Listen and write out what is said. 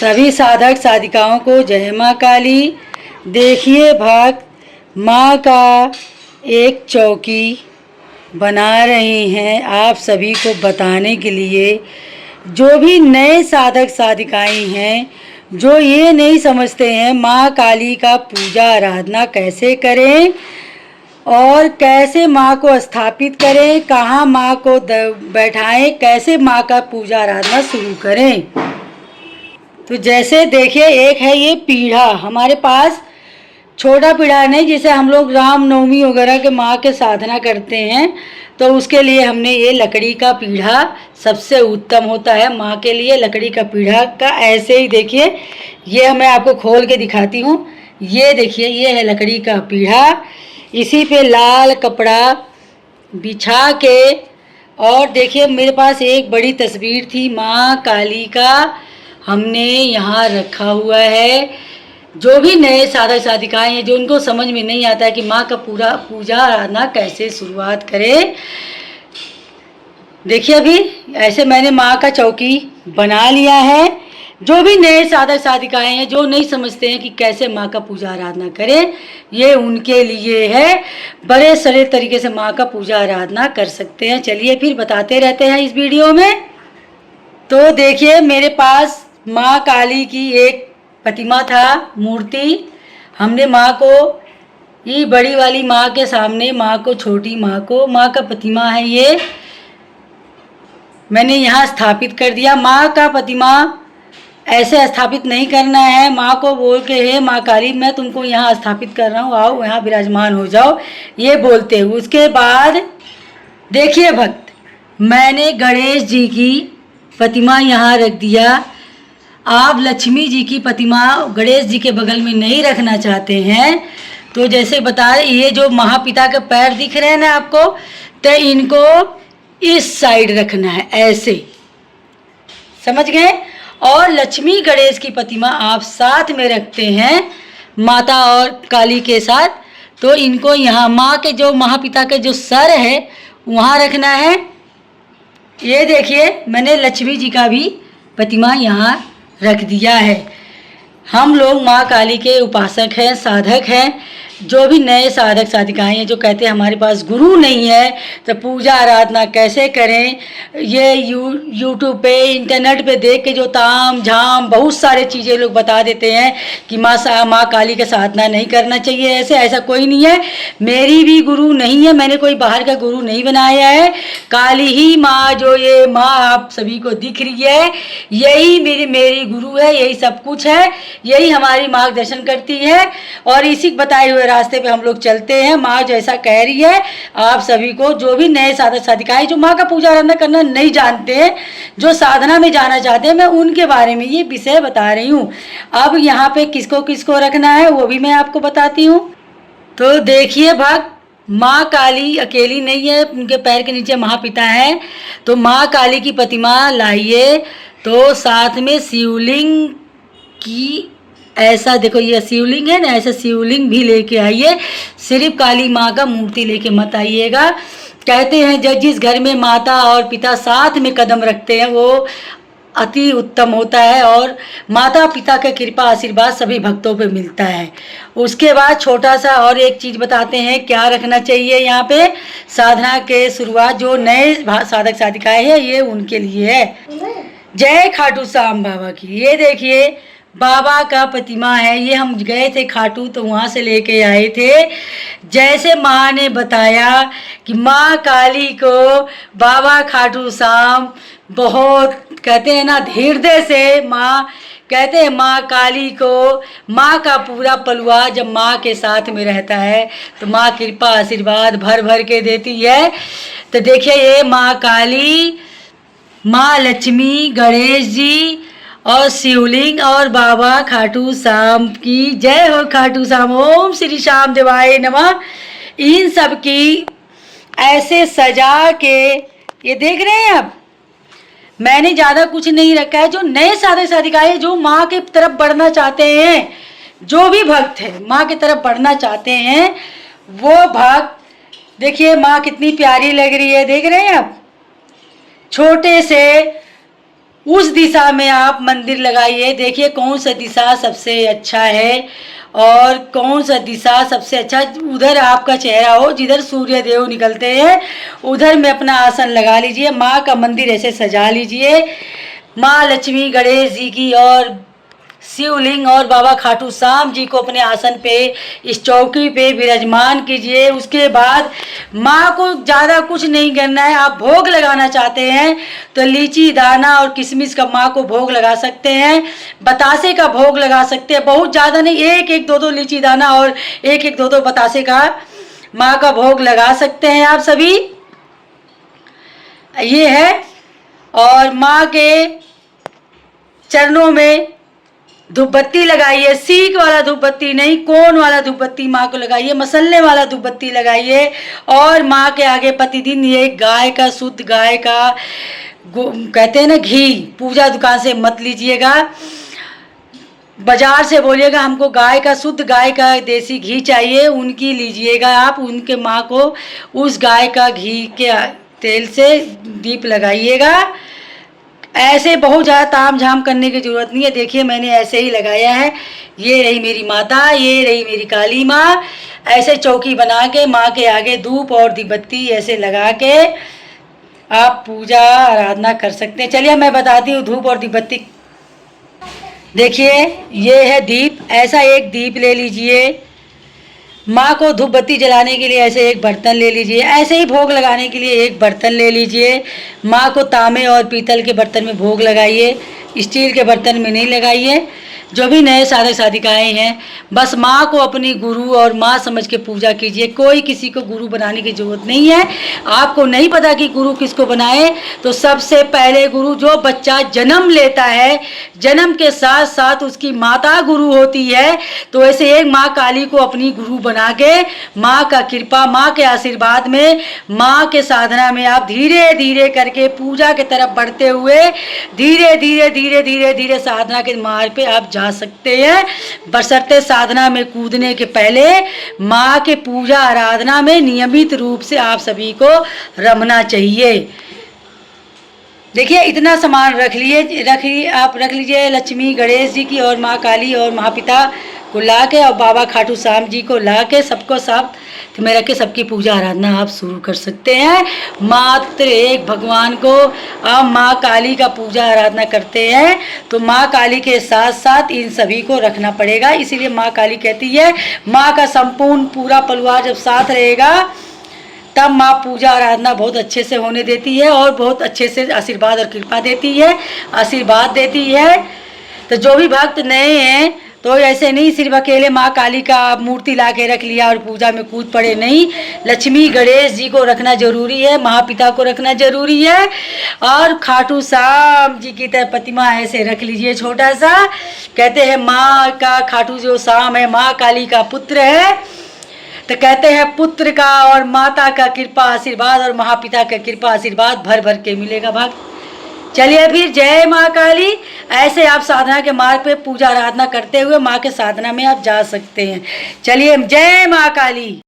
सभी साधक साधिकाओं को जय माँ काली। देखिए भक्त माँ का एक चौकी बना रहे हैं आप सभी को बताने के लिए। जो भी नए साधक साधिकाएं हैं, जो ये नहीं समझते हैं माँ काली का पूजा आराधना कैसे करें और कैसे माँ को स्थापित करें, कहाँ माँ को बैठाएं, कैसे माँ का पूजा आराधना शुरू करें। तो जैसे देखिए, एक है ये पीढ़ा, हमारे पास छोटा पीढ़ा नहीं, जिसे हम लोग राम नवमी वगैरह के माँ के साधना करते हैं, तो उसके लिए हमने ये लकड़ी का पीढ़ा सबसे उत्तम होता है माँ के लिए। लकड़ी का पीढ़ा का ऐसे ही देखिए, ये मैं आपको खोल के दिखाती हूँ। ये देखिए, ये है लकड़ी का पीढ़ा। इसी पे लाल कपड़ा बिछा के, और देखिए मेरे पास एक बड़ी तस्वीर थी माँ काली का, हमने यहाँ रखा हुआ है। जो भी नए साधक साधिकाएं हैं, जो उनको समझ में नहीं आता है कि माँ का पूरा पूजा आराधना कैसे शुरुआत करें, देखिए अभी ऐसे मैंने माँ का चौकी बना लिया है। जो भी नए साधक साधिकाएं हैं, जो नहीं समझते हैं कि कैसे माँ का पूजा आराधना करें, ये उनके लिए है। बड़े सरल तरीके से माँ का पूजा आराधना कर सकते हैं। चलिए फिर बताते रहते हैं इस वीडियो में। तो देखिए मेरे पास माँ काली की एक प्रतिमा था, मूर्ति। हमने माँ को, ये बड़ी वाली माँ के सामने माँ को, छोटी माँ को, माँ का प्रतिमा है ये, मैंने यहाँ स्थापित कर दिया। माँ का प्रतिमा ऐसे स्थापित नहीं करना है, माँ को बोल के हे माँ काली मैं तुमको यहाँ स्थापित कर रहा हूँ, आओ यहाँ विराजमान हो जाओ, ये बोलते हुए। उसके बाद देखिए भक्त, मैंने गणेश जी की प्रतिमा यहाँ रख दिया। आप लक्ष्मी जी की प्रतिमा गणेश जी के बगल में नहीं रखना चाहते हैं, तो जैसे बता, ये जो महापिता के पैर दिख रहे हैं ना आपको, तो इनको इस साइड रखना है, ऐसे, समझ गए। और लक्ष्मी गणेश की प्रतिमा आप साथ में रखते हैं माता और काली के साथ, तो इनको यहाँ माँ के जो महापिता के जो सर है वहाँ रखना है। ये देखिए मैंने लक्ष्मी जी का भी प्रतिमा यहाँ रख दिया है। हम लोग माँ काली के उपासक हैं, साधक हैं। जो भी नए साधक साधिकाएं हैं, जो कहते हैं हमारे पास गुरु नहीं है तो पूजा आराधना कैसे करें, ये यूट्यूब पे, इंटरनेट पे देख के जो ताम झाम बहुत सारे चीज़ें लोग बता देते हैं कि माँ काली का साधना नहीं करना चाहिए, ऐसा कोई नहीं है। मेरी भी गुरु नहीं है, मैंने कोई बाहर का गुरु नहीं बनाया है। काली ही माँ, जो ये माँ आप सभी को दिख रही है, यही मेरी गुरु है, यही सब कुछ है, यही हमारी मार्गदर्शन करती है। और इसी बताए हुए रास्ते पे हम लोग चलते हैं। माँ जैसा कह रही है आप सभी को, जो भी नए साधक साधिकाएं जो माँ का पूजा आराधना करना नहीं जानते हैं, जो साधना में जाना चाहते हैं, मैं उनके बारे में ये विषय बता रही हूँ। अब यहाँ पे किसको किसको रखना है वो भी मैं आपको बताती हूँ। तो देखिए भक्त, माँ काली अकेली नहीं है, उनके पैर के नीचे महापिता है। तो माँ काली की प्रतिमा लाइए, तो साथ में शिवलिंग की, ऐसा देखो ये शिवलिंग है ना, ऐसा शिवलिंग भी लेके आइए। सिर्फ काली माँ का मूर्ति लेके मत आइएगा। कहते हैं जब जिस घर में माता और पिता साथ में कदम रखते हैं वो अति उत्तम होता है, और माता पिता का कृपा आशीर्वाद सभी भक्तों पे मिलता है। उसके बाद छोटा सा और एक चीज़ बताते हैं क्या रखना चाहिए यहाँ पे साधना के शुरुआत। जो नए साधक साधिकाएं हैं ये उनके लिए है। जय खाटू श्याम बाबा की। ये देखिए बाबा का प्रतिमा है, ये हम गए थे खाटू तो वहाँ से लेके आए थे। जैसे माँ ने बताया कि माँ काली को बाबा खाटू श्याम बहुत कहते हैं ना, हृदय से माँ कहते हैं। माँ काली को माँ का पूरा पलुआ जब माँ के साथ में रहता है तो माँ कृपा आशीर्वाद भर भर के देती है। तो देखिए ये माँ काली, माँ लक्ष्मी, गणेश जी और शिवलिंग और बाबा खाटू श्याम की जय हो। खाटू श्याम, ओम श्री श्याम देवाय नमः। इन सब की ऐसे सजा के, ये देख रहे हैं आप, मैंने ज़्यादा कुछ नहीं रखा है। जो नए साधक साधिकाएं जो माँ की तरफ बढ़ना चाहते हैं, जो भी भक्त हैं माँ की तरफ बढ़ना चाहते हैं, वो भक्त देखिए माँ कितनी प्यारी लग रही है, देख रहे हैं आप। छोटे से उस दिशा में आप मंदिर लगाइए। देखिए कौन सा दिशा सबसे अच्छा है और कौन सा दिशा सबसे अच्छा, उधर आपका चेहरा हो जिधर सूर्य देव निकलते हैं, उधर में अपना आसन लगा लीजिए। माँ का मंदिर ऐसे सजा लीजिए। माँ लक्ष्मी, गणेश जी की और शिवलिंग और बाबा खाटू श्याम जी को अपने आसन पे, इस चौकी पे विराजमान कीजिए। उसके बाद माँ को ज़्यादा कुछ नहीं करना है। आप भोग लगाना चाहते हैं तो लीची दाना और किशमिश का माँ को भोग लगा सकते हैं, बतासे का भोग लगा सकते हैं। बहुत ज़्यादा नहीं, एक एक दो दो लीची दाना और एक एक दो दो बतासे का माँ का भोग लगा सकते हैं आप सभी। ये है। और माँ के चरणों में धूप बत्ती लगाइए। सीख वाला धूप बत्ती नहीं, कोन वाला धूप बत्ती माँ को लगाइए, मसल्ले वाला धूप बत्ती लगाइए। और माँ के आगे प्रतिदिन ये गाय का, शुद्ध गाय का कहते हैं ना घी, पूजा दुकान से मत लीजिएगा, बाजार से बोलिएगा हमको गाय का, शुद्ध गाय का देसी घी चाहिए, उनकी लीजिएगा आप। उनके माँ को उस गाय का घी के तेल से दीप लगाइएगा। ऐसे बहुत ज़्यादा ताम झाम करने की ज़रूरत नहीं है। देखिए मैंने ऐसे ही लगाया है। ये रही मेरी माता, ये रही मेरी काली माँ। ऐसे चौकी बना के माँ के आगे धूप और दीपबत्ती ऐसे लगा के आप पूजा आराधना कर सकते हैं। चलिए मैं बताती हूँ धूप और दीपबत्ती। देखिए ये है दीप। ऐसा एक दीप ले लीजिए। माँ को धूप बत्ती जलाने के लिए ऐसे एक बर्तन ले लीजिए। ऐसे ही भोग लगाने के लिए एक बर्तन ले लीजिए। माँ को तांबे और पीतल के बर्तन में भोग लगाइए, स्टील के बर्तन में नहीं लगाइए। जो भी नए साधक साधिकाएँ हैं, बस माँ को अपनी गुरु और माँ समझ के पूजा कीजिए। कोई किसी को गुरु बनाने की ज़रूरत नहीं है। आपको नहीं पता कि गुरु किसको बनाए, तो सबसे पहले गुरु जो बच्चा जन्म लेता है, जन्म के साथ साथ उसकी माता गुरु होती है। तो ऐसे एक माँ काली को अपनी गुरु बना के माँ का कृपा, माँ के आशीर्वाद में, माँ के साधना में आप धीरे धीरे करके पूजा की तरफ बढ़ते हुए धीरे धीरे धीरे धीरे धीरे साधना के मार्ग पे आप जा सकते हैं। बशर्ते साधना में कूदने के पहले माँ के पूजा आराधना में नियमित रूप से आप सभी को रमना चाहिए। देखिए इतना सामान रख लीजिए लक्ष्मी, गणेश जी की और माँ काली और महापिता को ला के और बाबा खाटू श्याम जी को ला के सबको साथ में रख के सबकी पूजा आराधना आप शुरू कर सकते हैं। मात्र एक भगवान को आप माँ काली का पूजा आराधना करते हैं तो माँ काली के साथ साथ इन सभी को रखना पड़ेगा। इसीलिए माँ काली कहती है, माँ का संपूर्ण पूरा परिवार जब साथ रहेगा तब माँ पूजा आराधना बहुत अच्छे से होने देती है और बहुत अच्छे से आशीर्वाद और कृपा देती है, आशीर्वाद देती है। तो जो भी भक्त नए हैं तो ऐसे नहीं सिर्फ अकेले माँ काली का मूर्ति ला के रख लिया और पूजा में कूद पड़े, नहीं। लक्ष्मी गणेश जी को रखना जरूरी है, महापिता को रखना जरूरी है और खाटू श्याम जी की तरह प्रतिमा ऐसे रख लीजिए छोटा सा। कहते हैं माँ का खाटू जो श्याम है माँ काली का पुत्र है, तो कहते हैं पुत्र का और माता का कृपा आशीर्वाद और महापिता का कृपा आशीर्वाद भर भर के मिलेगा भक्त। चलिए फिर जय माँ काली। ऐसे आप साधना के मार्ग पे पूजा आराधना करते हुए माँ के साधना में आप जा सकते हैं। चलिए जय माँ काली।